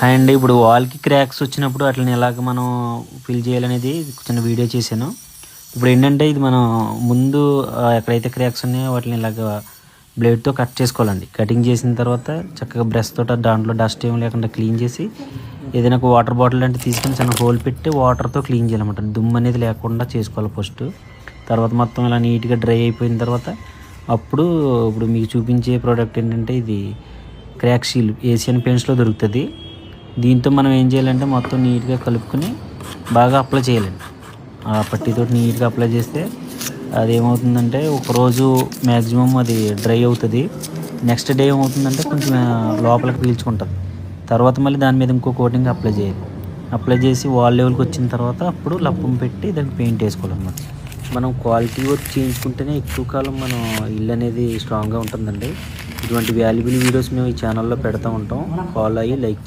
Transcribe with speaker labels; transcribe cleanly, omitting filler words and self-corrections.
Speaker 1: And ఇప్పుడు వాల్కి cracks వచ్చినప్పుడు అట్లని ఎలాగ మనం ఫిల్ చేయాలనేది చిన్న వీడియో చేశాను. ఇప్పుడు ఏంటంటే ఇది మనం ముందు ఎక్కడైతే క్రాక్స్ ఉన్నాయో వాటిని ఇలాగ బ్లేడ్తో కట్ చేసుకోవాలండి. కటింగ్ చేసిన తర్వాత చక్కగా బ్రష్ తోట దాంట్లో డస్ట్ ఏం లేకుండా క్లీన్ చేసి ఏదైనా ఒక వాటర్ బాటిల్ అంటే తీసుకొని చిన్న హోల్ పెట్టి వాటర్తో క్లీన్ చేయాలన్నమాట. దుమ్ము అనేది లేకుండా చేసుకోవాలి ఫస్ట్. తర్వాత మొత్తం ఇలా నీట్గా డ్రై అయిపోయిన తర్వాత అప్పుడు ఇప్పుడు మీకు చూపించే ప్రోడక్ట్ ఏంటంటే ఇది క్రాక్ సీల్ ఏషియన్ పెయింట్స్లో దొరుకుతుంది. దీంతో మనం ఏం చేయాలంటే మొత్తం నీట్గా కలుపుకొని బాగా అప్లై చేయాలండి. ఆ పట్టీతో నీట్గా అప్లై చేస్తే అది ఏమవుతుందంటే ఒకరోజు మ్యాక్సిమం అది డ్రై అవుతుంది. నెక్స్ట్ డే ఏమవుతుందంటే కొంచెం లోపలికి పీల్చుకుంటుంది. తర్వాత మళ్ళీ దాని మీద ఇంకో కోటింగ్ అప్లై చేయాలి. అప్లై చేసి వాల్ లెవెల్కి వచ్చిన తర్వాత అప్పుడు లప్పం పెట్టి దానికి పెయింట్ వేసుకోవాలన్నమాట. మనం క్వాలిటీ వర్క్ చేయించుకుంటేనే ఎక్కువ కాలం మనం ఇల్లు అనేది స్ట్రాంగ్గా ఉంటుందండి. ఇటువంటి వాల్యుబుల్ వీడియోస్ మేము ఈ ఛానల్లో పెడతా ఉంటాం. ఫాలో అయ్యి లైక్